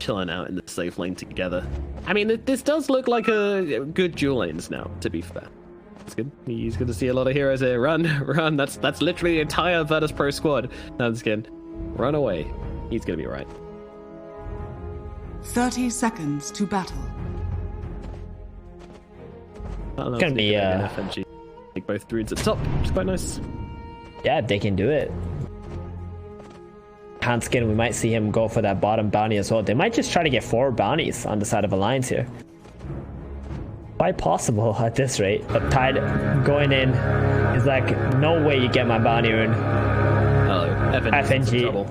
chilling out in the safe lane together. I mean, this does look like a good dual lanes now, to be fair. That's good. He's good to see a lot of heroes here. Run, run. That's literally the entire Virtus Pro squad. Hanskin, run away. He's gonna be right. 30 seconds to battle. It's gonna be FNG. Take both druids at the top, which is quite nice. Yeah, they can do it. Hanskin, we might see him go for that bottom bounty as well. They might just try to get 4 bounties on the side of Alliance here. Quite possible at this rate. But Tide going in is like, no way you get my bounty rune. FNG.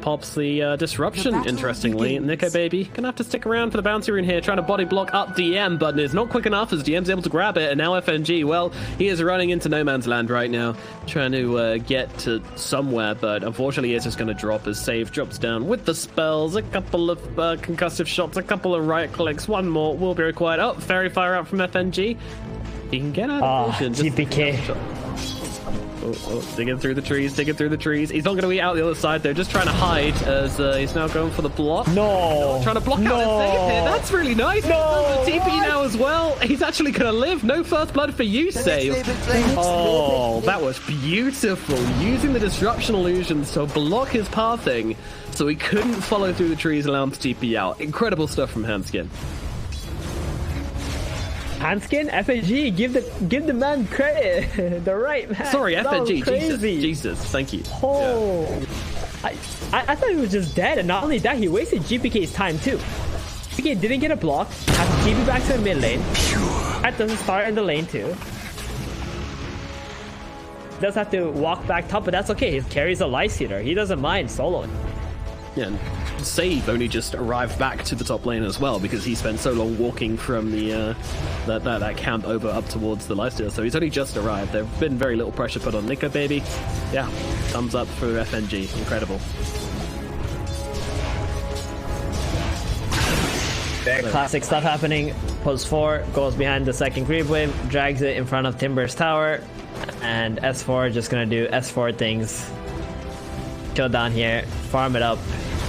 Pops the disruption, interestingly. Nico Baby gonna have to stick around for the bounty rune here, trying to body block up DM, but it's not quick enough as DM's able to grab it, and now FNG, well, he is running into no man's land right now, trying to get to somewhere, but unfortunately it's just gonna drop as Save drops down with the spells, a couple of concussive shots, a couple of right clicks, one more will be required. Oh, Fairy Fire out from FNG. He can get out of motion. GPK. Digging through the trees, digging through the trees. He's not going to be out the other side, though. Just trying to hide as he's now going for the block. No. Trying to block out his save here. That's really nice. No. The TP now as well. He's actually going to live. No first blood for you, Save. Oh, that was beautiful. Using the disruption illusions to block his pathing so he couldn't follow through the trees and allow him to TP out. Incredible stuff from Hanskin. Hanskin, FNG, give the man credit. The right man. Sorry, FNG. Crazy. Jesus, thank you. Oh, yeah. I thought he was just dead, and not only that, he wasted GPK's time too. GPK didn't get a block. Has to TP back to the mid lane. That doesn't start in the lane too. Does have to walk back top, but that's okay. He carries a life stealer. He doesn't mind soloing. Yeah, and Save only just arrived back to the top lane as well because he spent so long walking from the that camp over up towards the lifesteal. So he's only just arrived. There's been very little pressure put on Nico Baby. Yeah, thumbs up for FNG. Incredible. Very classic stuff happening. Post 4 goes behind the second creep wave, drags it in front of Timber's tower, and S4 just gonna do S4 things. Chill down here, farm it up.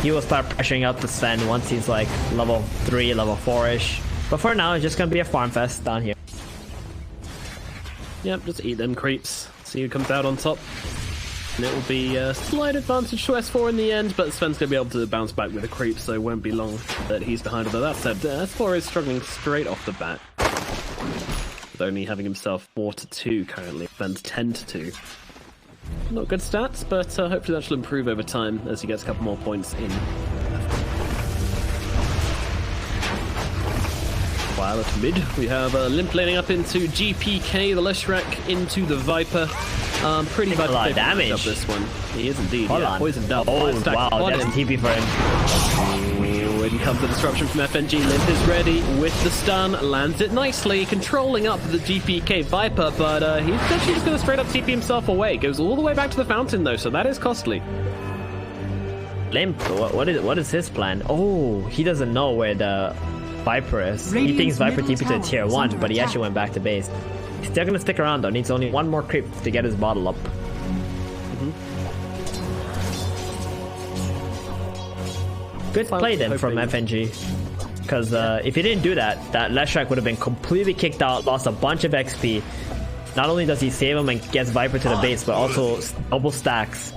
He will start pressuring up the Sven once he's like level 3, level 4-ish. But for now, it's just gonna be a farm fest down here. Yep, just eat them creeps. See who comes out on top. And it will be a slight advantage to S4 in the end, but Sven's going to be able to bounce back with a creep, so it won't be long that he's behind. Although that said, S4 is struggling straight off the bat. With only having himself 4-2 currently. Sven's 10-2. Not good stats, but hopefully that should improve over time as he gets a couple more points in. While at mid, we have Limmp laning up into GPK, the Leshrac into the Viper. Pretty much a lot of damage. Up this one. He is indeed. Hold on. Poisoned up. Oh, wow, that's a TP for him. In comes the disruption from FNG. Limmp is ready with the stun. Lands it nicely, controlling up the GPK Viper, but he's actually just going to straight up TP himself away. Goes all the way back to the fountain, though, so that is costly. Limmp, what is his plan? Oh, he doesn't know where the Viper is. He thinks Viper TP to tier 1, but he actually went back to base. He's still gonna stick around though. Needs only one more creep to get his bottle up. Good play then from FNG. Because if he didn't do that, that Leshrac would have been completely kicked out, lost a bunch of XP. Not only does he save him and gets Viper to the base, but also double stacks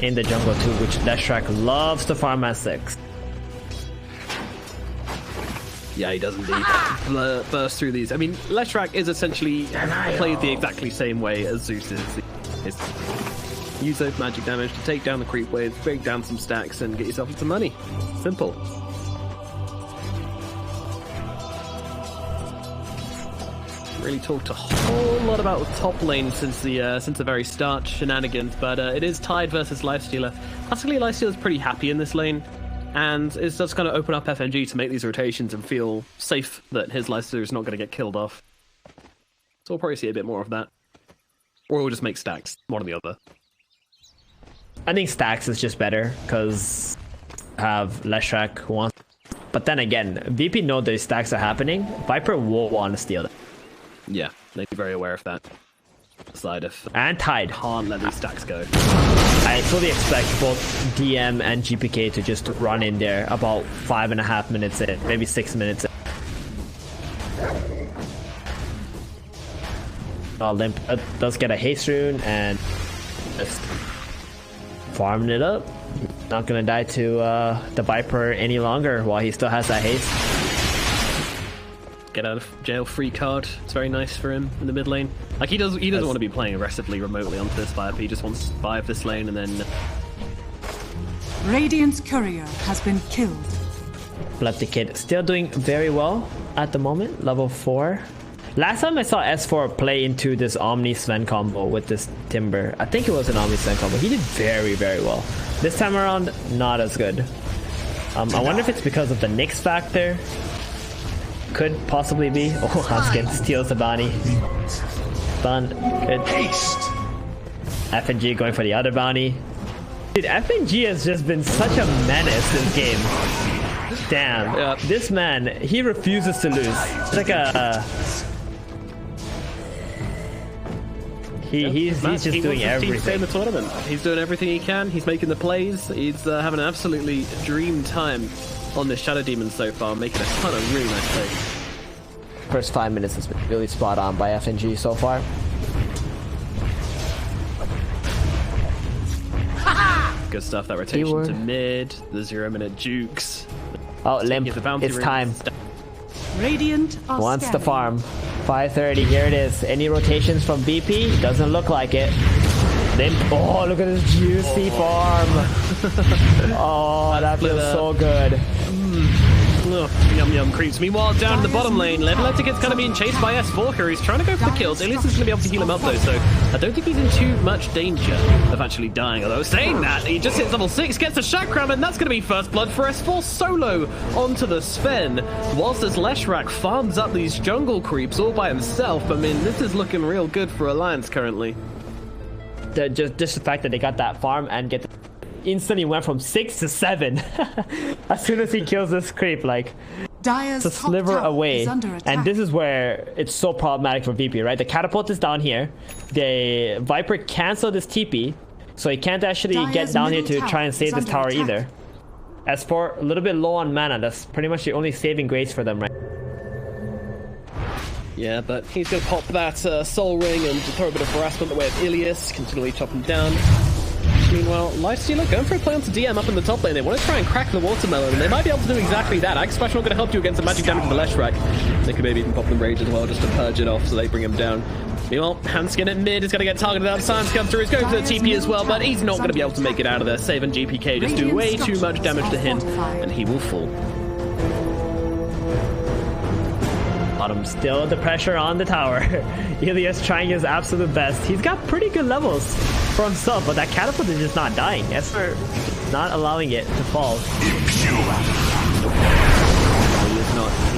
in the jungle too, which Leshrac loves to farm at 6. Yeah, he does indeed burst through these. I mean, Leshrac is essentially played the exactly same way as Zeus is. Use those magic damage to take down the creep waves, break down some stacks, and get yourself some money. Simple. Really talked a whole lot about the top lane since the very start shenanigans, but it is Tide versus Lifestealer. Classically, Lifestealer's pretty happy in this lane. And it's just going to open up FNG to make these rotations and feel safe that his Lifestealer is not going to get killed off. So we'll probably see a bit more of that. Or we'll just make stacks, one or the other. I think stacks is just better, because have Leshrac who wants... But then again, VP know those stacks are happening. Viper will want to steal them. Yeah, they'd be very aware of that. side of And tied. can't let these stacks go. I fully expect both DM and GPK to just run in there about 5.5 minutes in, maybe 6 minutes in. Limmp does get a haste rune and just farming it up. Not gonna die to the Viper any longer while he still has that haste. Get out of jail free card. It's very nice for him in the mid lane. Like he doesn't want to be playing aggressively remotely onto this Viper. He just wants to survive this lane and then. Radiant's courier has been killed. Epileptic Kid still doing very well at the moment, level 4. Last time I saw S4 play into this Omni Sven combo with this Timber, I think it was an Omni Sven combo. He did very, very well. This time around, not as good. I wonder if it's because of the Nyx factor. Could possibly be. Oh, Hanskin steals the bounty. Done. Good. FNG going for the other bounty. Dude, FNG has just been such a menace this game. Damn. Yep. This man, he refuses to lose. It's like a... He's just doing everything. In the tournament. He's doing everything he can. He's making the plays. He's having an absolutely dream time on this Shadow Demon so far, making a ton of really nice plays. First 5 minutes has been really spot on by FNG so far. Good stuff. That rotation to mid, the 0-minute jukes. Oh, Limmp, it's time. Radiant are Wants the farm. 5:30, here it is. Any rotations from BP? Doesn't look like it. Limmp, oh, look at this juicy farm. Oh, that feels so good. Ugh, yum yum creeps. Meanwhile, down in the bottom lane, Leshrac is kind of being chased by S4. He's trying to go for the kills. Ilias is going to be able to heal him up though, so I don't think he's in too much danger of actually dying. Although saying that, he just hits level 6, gets the Chakram, and that's going to be first blood for S4 solo onto the Sven. Whilst this Leshrac farms up these jungle creeps all by himself. I mean, this is looking real good for Alliance currently. Just the fact that they got that farm and get instantly went from 6 to 7 as soon as he kills this creep, like Dire's it's a sliver away. And this is where it's so problematic for VP, right? The catapult is down here, the Viper cancel this TP, so he can't actually get down here to try and save this tower either. S4 a little bit low on mana. That's pretty much the only saving grace for them, right? Yeah, but he's going to pop that soul ring and throw a bit of harassment the way of Ilias, continually chop him down. Meanwhile, Lifestealer going for a play onto DM up in the top lane. They want to try and crack the watermelon, and they might be able to do exactly that. Axe Special going to help you against the magic damage of the Leshrac. They could maybe even pop them Rage as well, just to purge it off so they bring him down. Meanwhile, Hanskin at mid is going to get targeted out. Silence comes through. He's going for the TP as well, but he's not going to be able to make it out of there. Save and GPK just do way too much damage to him, and he will fall. Bottom, still the pressure on the tower. Ilias trying his absolute best. He's got pretty good levels for himself, but that catapult is just not dying. Esper not allowing it to fall. He's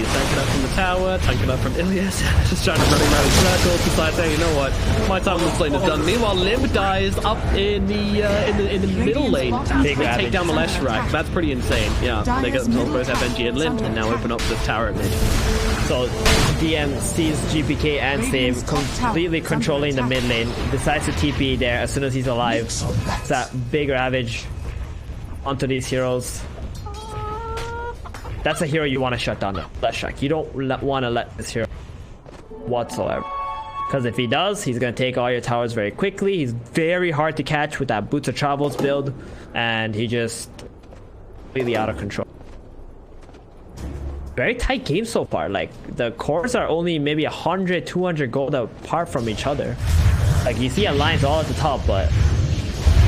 tanking up from the tower, tanking up from Ilias, just trying to run around in circles, decide, hey, you know what, my time on this lane is done. Meanwhile, Limmp dies up in the middle lane. They take down the Leshrac. That's pretty insane. Yeah, they get themselves both FNG and Limmp, and now open up the tower at mid. So DM sees GPK and Save completely controlling the mid lane, decides to TP there as soon as he's alive. It's that big ravage onto these heroes. That's a hero you want to shut down, Leshrac. You don't want to let this hero whatsoever. Because if he does, he's going to take all your towers very quickly. He's very hard to catch with that Boots of Travels build. And he just completely out of control. Very tight game so far. Like, the cores are only maybe 100, 200 gold apart from each other. Like, you see Alliance all at the top, but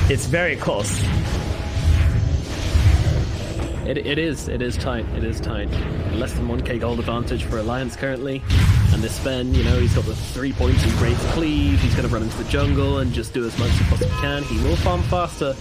it's very close. It is tight. It is tight. Less than 1k gold advantage for Alliance currently. And this Sven, you know, he's got the 3 points in Great Cleave. He's going to run into the jungle and just do as much as he possibly can. He will farm faster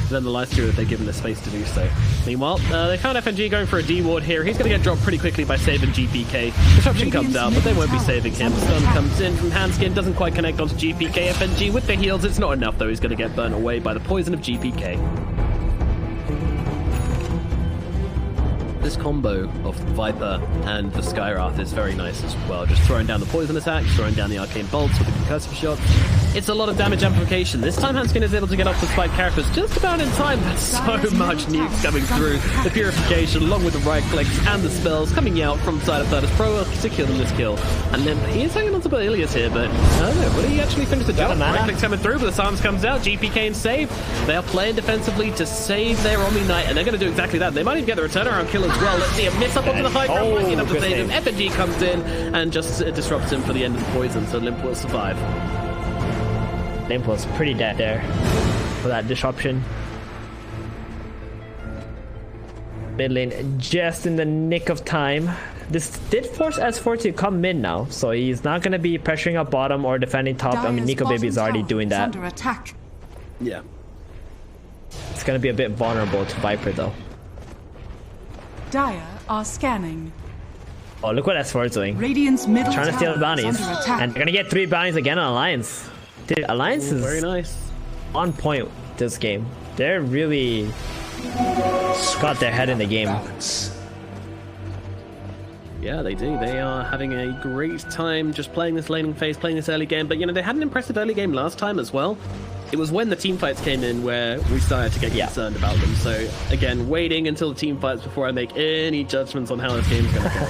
than the Lifestealer if they're given the space to do so. Meanwhile, they found FNG going for a D ward here. He's going to get dropped pretty quickly by Save and GPK. Disruption comes out, but they won't be saving him. Stun comes in from Hanskin, doesn't quite connect onto GPK. FNG with the heals, it's not enough though. He's going to get burnt away by the poison of GPK. This combo of Viper and the Skywrath is very nice as well. Just throwing down the poison attacks, throwing down the arcane bolts with the concussive shots. it's a lot of damage amplification. This time Handspin is able to get off the spike characters just about in time, but so much nukes coming through. The purification, along with the right clicks and the spells coming out from the side of Virtus Pro to kill them this kill. And Limmp, he is hanging on to Ilias here, but I don't know, will he actually finish the job? Right clicks coming through, but the silence comes out. GPK and save. They are playing defensively to save their Omni Knight, and they're going to do exactly that. They might even get the return around kill as well. Let's see a miss up onto the high ground, lucky enough to save him. FNG comes in and just disrupts him for the end of the poison, so Limmp will survive. Limmp was pretty dead there for that disruption. Mid lane just in the nick of time. This did force S4 to come mid now, so he's not going to be pressuring up bottom or defending top. I mean, Nico Baby is already doing that. Under attack. Yeah. It's going to be a bit vulnerable to Viper though. Dire are scanning. Oh, look what S4 is doing. Radiant's middle Trying to steal the tower is bounties. under attack. And they're going to get 3 bounties again on Alliance. Dude, Alliance is Very nice. on point this game. They're really got their head in the game. Yeah, they do. They are having a great time just playing this laning phase, playing this early game. But, you know, they had an impressive early game last time as well. It was when the team fights came in where we started to get concerned about them. So, again, waiting until the team fights before I make any judgments on how this game's going to go.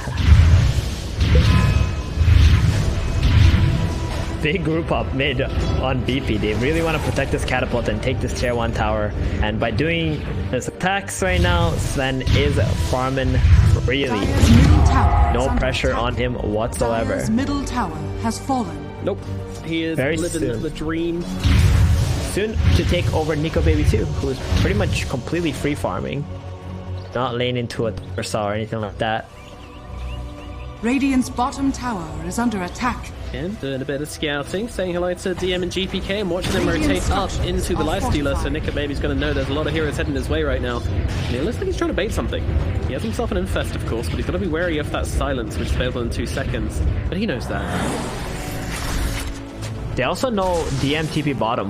Big group up mid on BP. They really want to protect this catapult and take this tier 1 tower. And by doing his attacks right now, Sven is farming really. No pressure on him whatsoever. Dire's middle tower has fallen. Nope. He is Very living soon. the dream. Soon to take over Nico Baby too, who is pretty much completely free farming. Not laying into a Ursa or anything like that. Radiant's bottom tower is under attack. And doing a bit of scouting, saying hello to DM and GPK and watching them rotate up into the Lifestealer, so Nico Baby's going to know there's a lot of heroes heading his way right now. And it looks like he's trying to bait something. He has himself an Infest, of course, but he's got to be wary of that silence, which is available in 2 seconds. But he knows that. They also know DM TP bottom,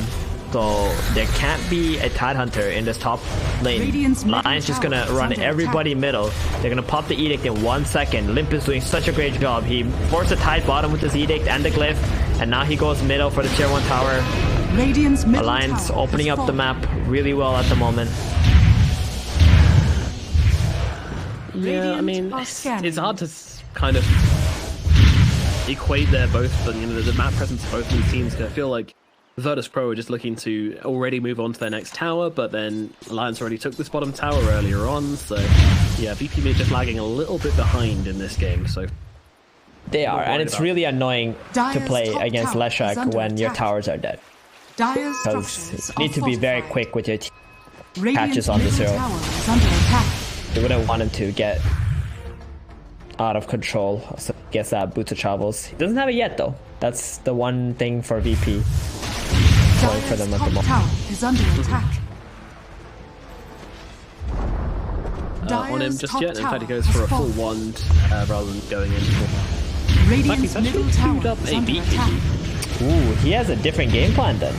so there can't be a Tide Hunter in this top lane. Lion's just gonna run everybody middle. They're gonna pop the Edict in 1 second. Limmp is doing such a great job. He forced a Tide bottom with his Edict and the Glyph, and now he goes middle for the tier 1 tower. Radiant's middle Alliance tower opening has up the fallen. map really well at the moment. Yeah, I mean, are scanning. it's hard to kind of equate there both, but you know, the map presence of both of these teams. I feel like Virtus Pro are just looking to already move on to their next tower, but then Alliance already took this bottom tower earlier on, so yeah, VP are just lagging a little bit behind in this game, so... They are, and it's really annoying to play against Leshrac when your towers are dead. Dire's Because structures you are need to be very fortified. quick with your Radiant's patches on this middle hero. tower is under attack. You wouldn't want him to get out of control. So I guess that Boots of Travels. He doesn't have it yet though. That's the one thing for VP. Going for Dire's them at the top moment. tower is under attack. on him Dire's just top yet. In fact, he tower goes for a has full fallen. wand rather than going in for... Radiant's he's actually middle queued tower up is a under BKB. attack. Ooh, he has a different game plan then.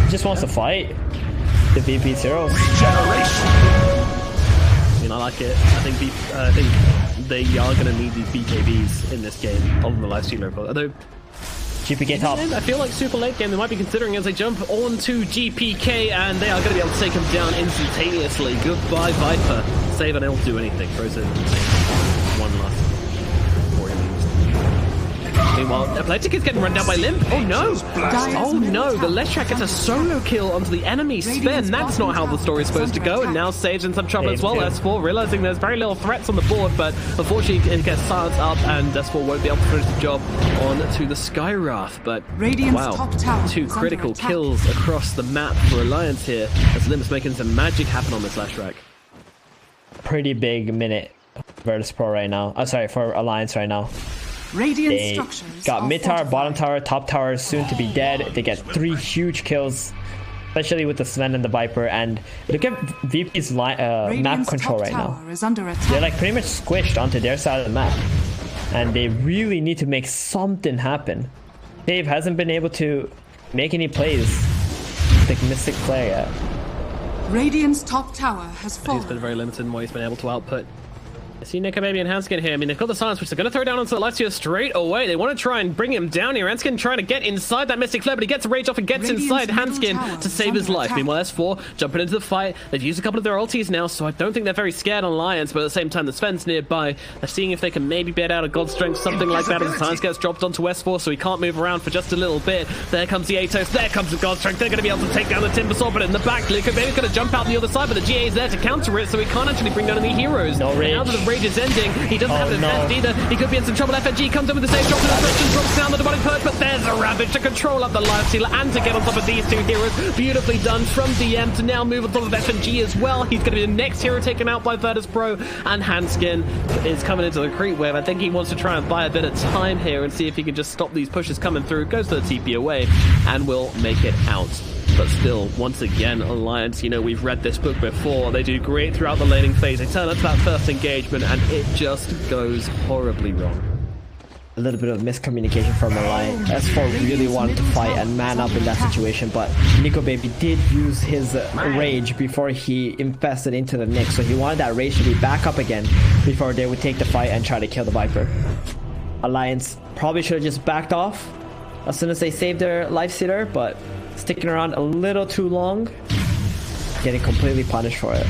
He just wants to fight the VP zeros. I mean, I like it. I think they are going to need these BKBs in this game on the Lifestealer. Although, GPK top. I feel like super late game they might be considering as they jump onto GPK, and they are going to be able to take him down instantaneously. Goodbye, Viper. Save and it'll do anything. Throws in one last before he leaves. Meanwhile, Athletic is getting run down by Limmp. Oh no! Oh no! The Leshrac gets a solo kill onto the enemy Sven. That's not how the story is supposed to go. And now Sage's in some trouble as well. S4 realizing there's very little threats on the board, but unfortunately it gets silenced up, and S4 won't be able to finish the job on to the Skywrath. But wow, top tower 2 is critical under attack. kills across the map for Alliance here, as Limp's making some magic happen on this Leshrac. Pretty big minute Virtus Pro right now. Sorry, for Alliance right now. Radiant They structures got are mid tower, fortified. bottom tower, top tower soon to be dead. They get 3 huge kills, especially with the Sven and the Viper. And look at VP's map Radiant's control top right now. tower is under attack. They're like pretty much squished onto their side of the map, and they really need to make something happen. Dave hasn't been able to make any plays like Mystic player yet. Radiant's top tower has He's fallen. been very limited in what he's been able to output. I see Nico Baby and Hanskin here. I mean, they've got the silence, which they're going to throw down onto the Lexia straight away. They want to try and bring him down here. Hanskin trying to get inside that Mystic Flare, but he gets a rage off and gets inside Hanskin to save his life. Meanwhile, S4 jumping into the fight. They've used a couple of their ultis now, so I don't think they're very scared on Alliance, but at the same time, the Sven's nearby. They're seeing if they can maybe bait out a God Strength, something like that, as the silence gets dropped onto S4, so he can't move around for just a little bit. There comes the Atos. There comes the God Strength. They're going to be able to take down the Timber Sword, but in the back, Nico Baby's going to jump out the other side, but the GA is there to counter it, so he can't actually bring down any heroes. No rage. Now that the rage is ending, he doesn't have an advance either. He could be in some trouble. FNG comes in with the safe drop to the disruption, drops down the demonic purge, but there's a Ravage to control up the life stealer and to get on top of these two heroes. Beautifully done from DM to now move on top of FNG as well. He's going to be the next hero taken out by Virtus Pro, and Hanskin is coming into the creep wave. I think he wants to try and buy a bit of time here and see if he can just stop these pushes coming through. Goes to the TP away and will make it out. But still, once again, Alliance, you know, we've read this book before. They do great throughout the laning phase. They turn up to that first engagement, and it just goes horribly wrong. A little bit of miscommunication from Alliance. S4 really wanted to fight and man up in that situation, but Nico Baby did use his rage before he infested into the Nyx, so he wanted that rage to be back up again before they would take the fight and try to kill the Viper. Alliance probably should have just backed off as soon as they saved their Lifestealer, but sticking around a little too long, getting completely punished for it.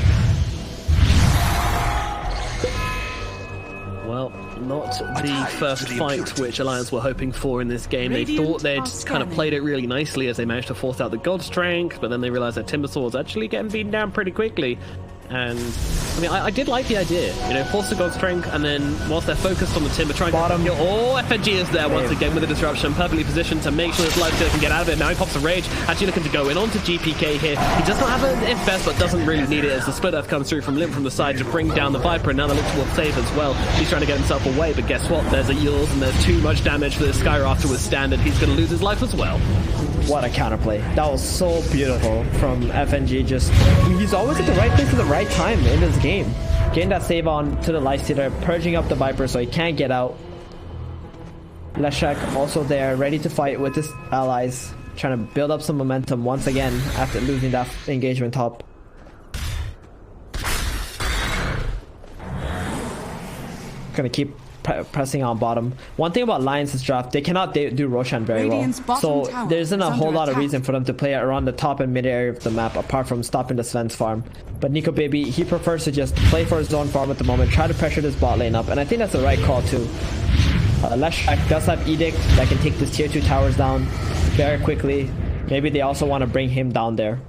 Well, not the first fight which Alliance were hoping for in this game. They thought they'd kind of played it really nicely as they managed to force out the God Strength, but then they realized that Timber Sword's actually getting beaten down pretty quickly. And I mean, I did like the idea, you know, force the God Strength, and then whilst they're focused on the Timber, trying to kill. Oh, FNG is there once again with the disruption, perfectly positioned to make sure this Lifestealer can get out of it. Now he pops a rage, actually looking to go in onto GPK here. He does not have an infest, but doesn't really need it as the split earth comes through from Limmp from the side to bring down the Viper, and now the Limmp will save as well. He's trying to get himself away, but guess what? There's a Yules, and there's too much damage for the Skyraft to withstand, and he's going to lose his life as well. What a counterplay. That was so beautiful from FNG. Just, he's always at the right place at the right time in this game. Getting that save on to the Lifestealer, purging up the Viper so he can't get out. Leshrac also there, ready to fight with his allies, trying to build up some momentum once again after losing that engagement top. Gonna keep pressing on bottom. One thing about Alliance's draft, they cannot do Roshan very well, so there isn't a whole lot of reason for them to play around the top and mid area of the map apart from stopping the Sven's farm. But Nico Baby, he prefers to just play for his own farm at the moment, try to pressure this bot lane up, and I think that's the right call too. Leshrac does have Edict that can take this tier 2 towers down very quickly. Maybe they also want to bring him down there.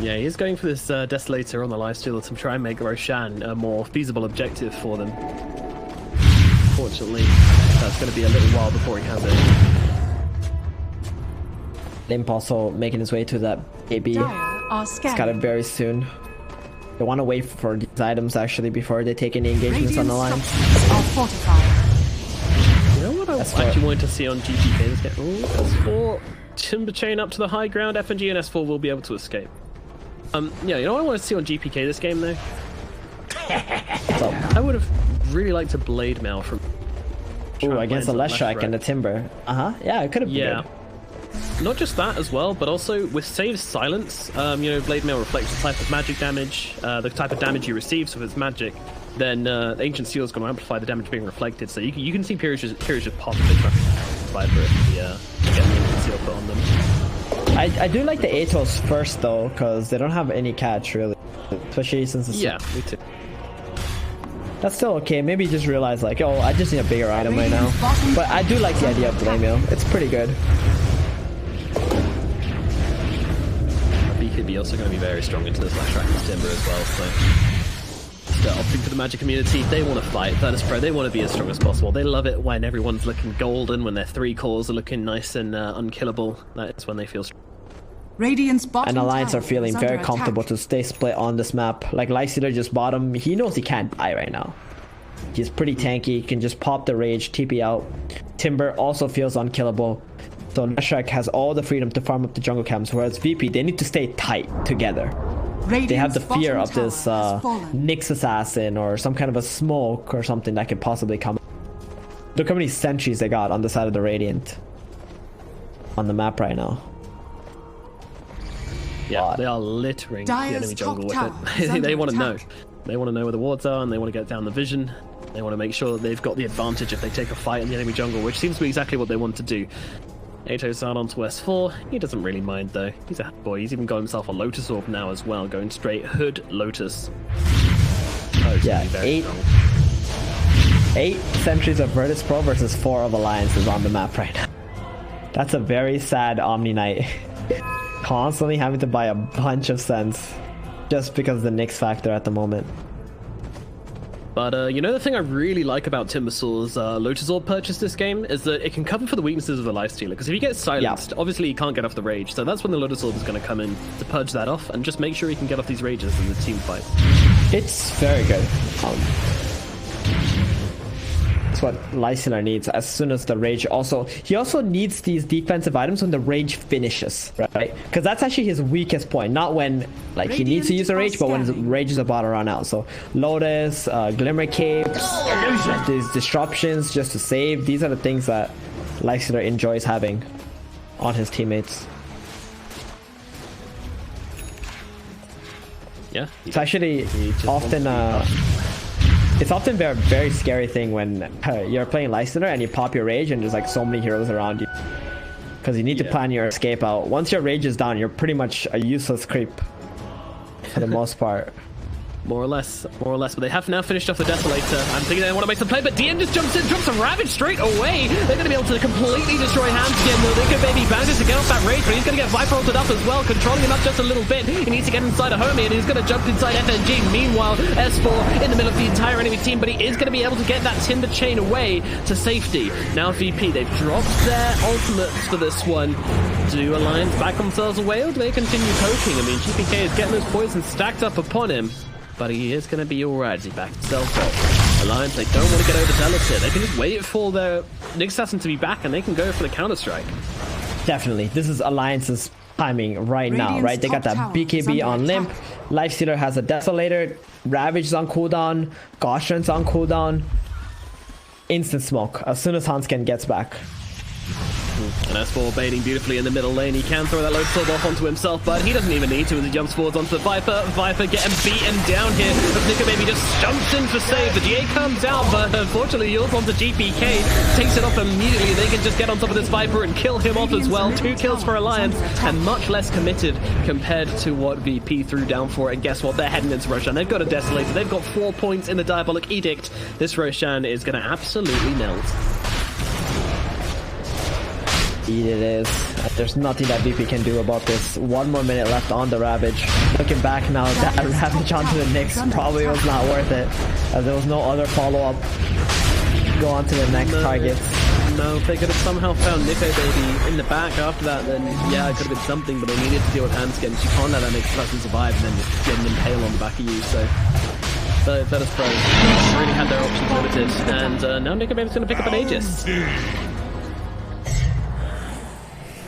Yeah, he's going for this Desolator on the Lifestealer to try and make Roshan a more feasible objective for them. Fortunately, that's going to be a little while before he has it. Limmp also making his way to that AB. It's got it very soon. They want to wait for these items actually before they take any engagements on the line. You know what I actually wanted to see on GPK this game? Oh, S4 Timber Chain up to the high ground. FNG and S4 will be able to escape. Yeah, you know what I want to see on GPK this game though? I would have really liked a Blade Mail from. Ooh, against the Leshrac and the Timber. Yeah, it could have been. Good. Not just that as well, but also with Save Silence, you know, Blade Mail reflects the type of magic damage, the type of damage you receive, so if it's magic, then Ancient Seal is going to amplify the damage being reflected, so you can see periods just pop if they try to Viper if they get the Ancient Seal put on them. I do like the Atos first though, because they don't have any catch really, especially since it's me too. That's still okay. Maybe just realize like, oh, I just need a bigger item right now. But I do like the idea of Blade Mail. It's pretty good. BKB also going to be very strong into this Leshrac Timber as well, so still opting for the Magic community. They want to fight. Virtus Pro, they want to be as strong as possible. They love it when everyone's looking golden, when their 3 cores are looking nice and unkillable. That's when they feel strong. Radiant's bottom and Alliance are feeling very attack. comfortable to stay split on this map. Like Lifestealer just bottom, he knows he can't die right now. He's pretty tanky, can just pop the rage, TP out. Timber also feels unkillable. So Leshrac has all the freedom to farm up the jungle camps, whereas VP, they need to stay tight together. They have the fear of this Nyx assassin or some kind of a smoke or something that could possibly come. Look how many sentries they got on the side of the Radiant on the map right now. Yeah, they are littering the enemy jungle with it. They want to know. They want to know where the wards are, and they want to get down the vision. They want to make sure that they've got the advantage if they take a fight in the enemy jungle, which seems to be exactly what they want to do. Ato's out onto S4. He doesn't really mind, though. He's a boy. He's even got himself a Lotus Orb now as well, going straight Hood Lotus. Oh, yeah, eight Sentries of Virtus Pro versus 4 of Alliances on the map right now. That's a very sad Omni Knight. Constantly having to buy a bunch of cents just because of the Nyx factor at the moment. But you know, the thing I really like about Timbersaul's Lotus Orb purchase this game is that it can cover for the weaknesses of the Lifestealer. Because if he gets silenced, obviously he can't get off the rage. So that's when the Lotus Orb is going to come in to purge that off and just make sure he can get off these rages in the team fight. It's very good. That's what Lifestealer needs as soon as the rage. He also needs these defensive items when the rage finishes, right? Because that's actually his weakest point. Not when he needs to use the rage, but when his rage is about to run out. So Lotus, Glimmer Capes, these disruptions just to save. These are the things that Lifestealer enjoys having on his teammates. Yeah, it's actually often it's often a very scary thing when you're playing Lifestealer and you pop your rage and there's like so many heroes around you, because you need to plan your escape out. Once your rage is down, you're pretty much a useless creep for the most part. More or less, but they have now finished off the Desolator. I'm thinking they want to make some play, but DM just jumps in, drops a Ravage straight away. They're going to be able to completely destroy Handskin. Nico Baby manages to get off that rage, but he's going to get Viper ulted up as well, controlling him up just a little bit. He needs to get inside a homie, and he's going to jump inside FNG. Meanwhile, S4 in the middle of the entire enemy team, but he is going to be able to get that Timber Chain away to safety. Now VP, they've dropped their ultimates for this one. Do Alliance back themselves away, or do they continue poking? I mean, GPK is getting those poisons stacked up upon him, but he is going to be alright as he backs himself up. Alliance, they don't want to get overzealous here. They can just wait for their Nyx Assassin to be back, and they can go for the counter-strike. Definitely. This is Alliance's timing right now, right? They got that BKB on Limmp. Lifestealer has a Desolator. Ravage is on cooldown. Gaussian's on cooldown. Instant smoke as soon as Hansken gets back. And S4 baiting beautifully in the middle lane. He can throw that Lotus Orb off onto himself, but he doesn't even need to as he jumps forwards onto the Viper. Viper getting beaten down here. But Nico Baby just jumps in for save. The GA comes out, but unfortunately he also onto GPK. Takes it off immediately. They can just get on top of this Viper and kill him off as well. 2 kills for Alliance, and much less committed compared to what VP threw down for it. And guess what? They're heading into Roshan. They've got a Desolator. They've got 4 points in the Diabolic Edict. This Roshan is going to absolutely melt. It is. There's nothing that VP can do about this. 1 more minute left on the Ravage. Looking back now, that Ravage onto the Nyx probably was not worth it, as there was no other follow-up. Go on to the next target. No, if they could have somehow found Nico Baby in the back after that, then yeah, it could have been something, but they needed to deal with Handskin. You can't let that Nyx person survive and then just get an impale on the back of you, so that is pros. They really had their options limited, and now Nico Baby's going to pick up an Aegis.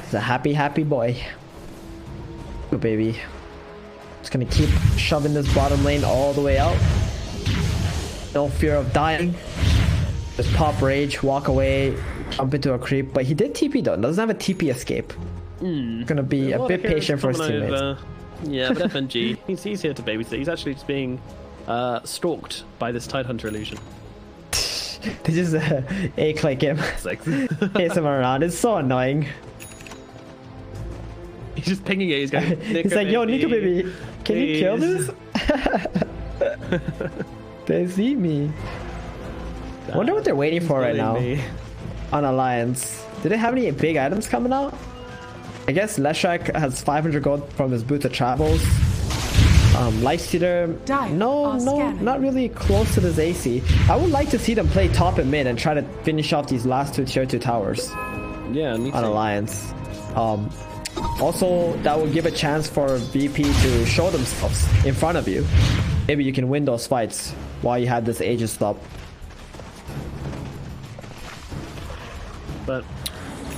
He's a happy boy. Good baby. Just gonna keep shoving this bottom lane all the way out. No fear of dying. Just pop rage, walk away, jump into a creep. But he did TP though. Doesn't have a TP escape. Gonna be a bit patient for his teammates. Yeah, but FNG, he's here to babysit. He's actually just being stalked by this Tidehunter illusion. They just A-click him. Chase him around. It's so annoying. He's just pinging it. He's going, he's like, yo, Nico Baby, can you kill this? They see me. I wonder what they're waiting for right now on Alliance. Do they have any big items coming out? I guess Leshrac has 500 gold from his Boot of Travels. Lifestealer, no, not really close to this AC. I would like to see them play top and mid and try to finish off these last 2 tier 2 towers. Yeah, me too. On Alliance. Also, that will give a chance for VP to show themselves in front of you. Maybe you can win those fights while you have this Aegis stop. But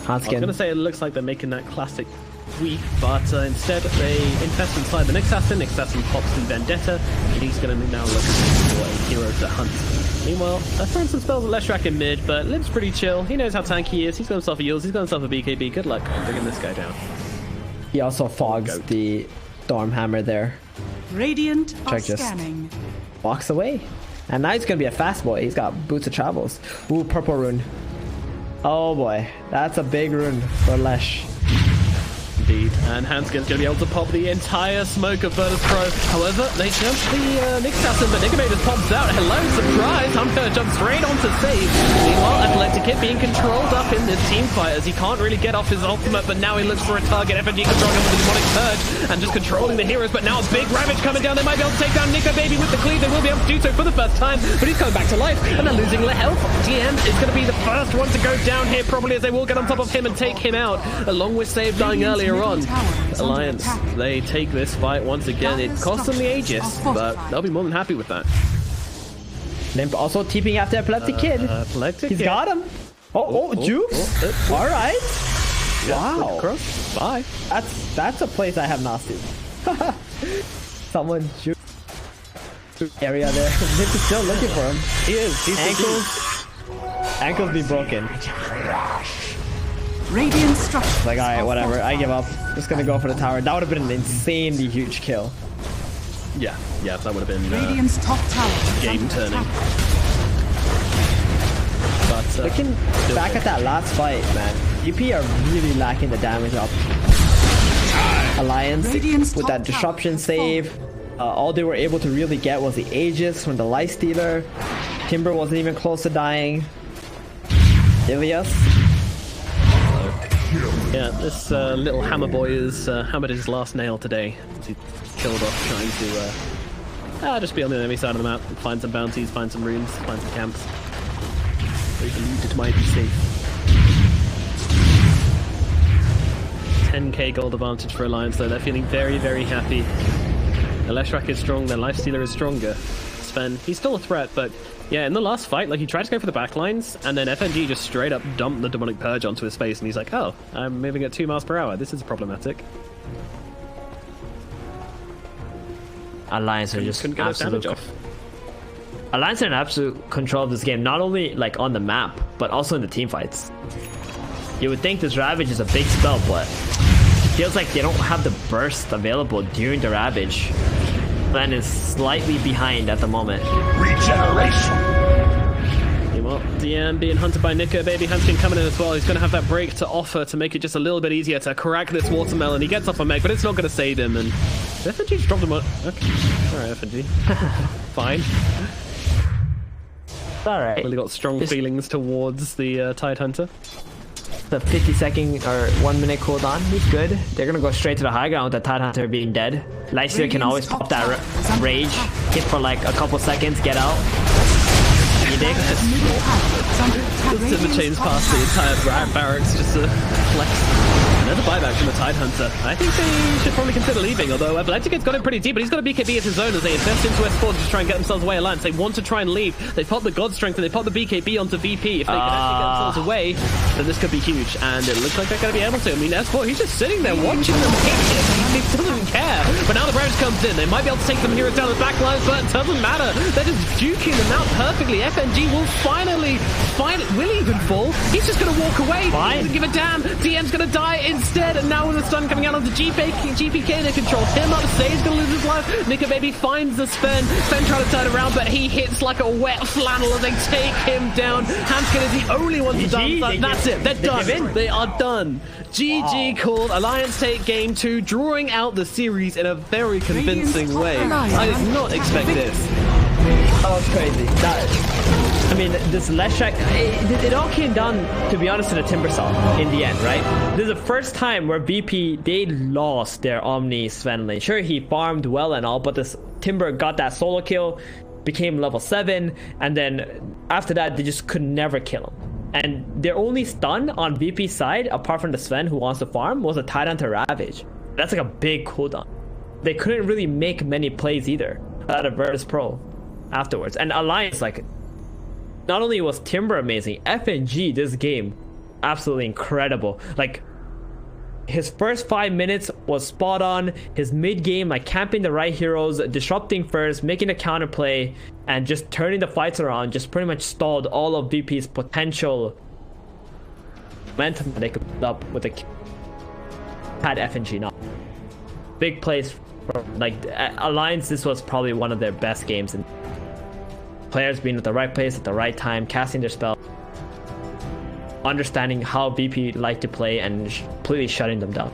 I was going to say it looks like they're making that classic sweep, but instead they infest inside the Nyx Assassin. Nyx Assassin pops the Vendetta, and he's going to now look for a hero to hunt. Meanwhile, throwing some spells at Leshrac in mid, but Limp's pretty chill. He knows how tanky he is. He's got himself a Eul's, he's got himself a BKB. Good luck bringing this guy down. He also fogs the Stormhammer there. Radiant are Check just scanning. walks away. And now he's gonna be a fast boy. He's got Boots of Travels. Ooh, purple rune. Oh boy, that's a big rune for Lesh. Indeed, and Hanskin's going to be able to pop the entire smoke of Virtus Pro. However, they jump the Nick assassin, but Nick just pops out. Hello, surprise! I'm going to jump straight on to save. Meanwhile, Athletic Kid being controlled up in this team fight as he can't really get off his ultimate, but now he looks for a target. FNG controlling him with the demonic surge and just controlling the heroes, but now a big Ravage coming down. They might be able to take down Nico Baby with the cleave. They will be able to do so for the first time, but he's coming back to life, and they're losing the health. GM is going to be the first one to go down here, probably, as they will get on top of him and take him out, along with Save dying earlier on. Alliance, they take this fight once again. It costs them the Aegis, but they'll be more than happy with that. Limmp also TPing after Epileptic Kid. He's got him. Oh, Jukes. All right. Wow. Cross. Bye. That's a place I have not seen. Someone juke area there. Limmp is still looking for him. He is. He's ankles be broken. Radiant structure. Like, alright, whatever. I give up. Just gonna go for the tower. That would have been an insanely huge kill. Yeah, that would have been Radiant's top tower game turning. But looking back at that last fight, man, VP are really lacking the damage up. Alliance with that disruption save. All they were able to really get was the Aegis from the Lifestealer. Timber wasn't even close to dying. Ilias. Yeah, this little hammer boy has hammered his last nail today. He killed off trying to just be on the enemy side of the map, find some bounties, find some runes, find some camps. Where he believed it might be safe. 10k gold advantage for Alliance though, they're feeling very, very happy. The Leshrac is strong, their Lifestealer is stronger. Sven, he's still a threat, but yeah, in the last fight, like, he tried to go for the backlines, and then FNG just straight up dumped the Demonic Purge onto his face, and he's like, oh, I'm moving at 2 miles per hour. This is problematic. Alliance are just couldn't get his damage off. Alliance are in absolute control of this game, not only like on the map, but also in the team fights. You would think this Ravage is a big spell, but it feels like they don't have the burst available during the Ravage. Plan is slightly behind at the moment. Regeneration! Well, DM being hunted by Nico Baby. Hanskin coming in as well. He's going to have that break to offer to make it just a little bit easier to crack this watermelon. He gets off a mech, but it's not going to save him. And FNG just dropped him on. Okay. Alright, FNG. Fine. Alright. Really got strong feelings towards the Tide Hunter. The 50-second or 1 minute cooldown, he's good. They're gonna go straight to the high ground with the Tide Hunter being dead. Lifestealer can always pop that rage, hit for like a couple seconds, get out. You dig? Simba chains past the entire barracks just to flex. Another buyback from the Tide Hunter. I think they should probably consider leaving, although Atletic's got him pretty deep, but he's got a BKB at his own as they invest into S4 to try and get themselves away Alliance. They want to try and leave. They pop the God Strength and they pop the BKB onto VP. If they can actually get themselves away, then this could be huge. And it looks like they're going to be able to. I mean, S4, he's just sitting there watching them hit him. He doesn't care. But now the Ravage comes in. They might be able to take some heroes down the back lines, but it doesn't matter. They're just juking them out perfectly. FNG will finally will even fall. He's just going to walk away. Fine. He doesn't give a damn. DM's going to die instead. And now with the stun coming out onto GPK, they control him up. Say's going to lose his life. Nico Baby finds the Sven. Sven trying to turn around, but he hits like a wet flannel as they take him down. Hanskin is the only one to done. That's it. They're done. They are done. GG called. Alliance take game 2, drawing out the series in a very convincing way. I did not expect this. That was crazy. I mean, this Leshrac, it all came down, to be honest, to the Timber Saw in the end, right? This is the first time where VP, they lost their Omni Sven lane. Sure, he farmed well and all, but this Timber got that solo kill, became level 7, and then after that, they just could never kill him. And their only stun on VP's side, apart from the Sven who wants to farm, was a Tide Hunter Ravage. That's like a big cooldown. They couldn't really make many plays either out of Virtus Pro afterwards. And Alliance, like, not only was Timber amazing, FNG this game absolutely incredible. Like, his first 5 minutes was spot on. His mid game, like camping the right heroes, disrupting first, making a counter play, and just turning the fights around, just pretty much stalled all of VP's potential momentum that they could put up with the had FNG not. Big plays Like Alliance, this was probably one of their best games, and players being at the right place at the right time, casting their spell, understanding how BP like to play, and completely shutting them down.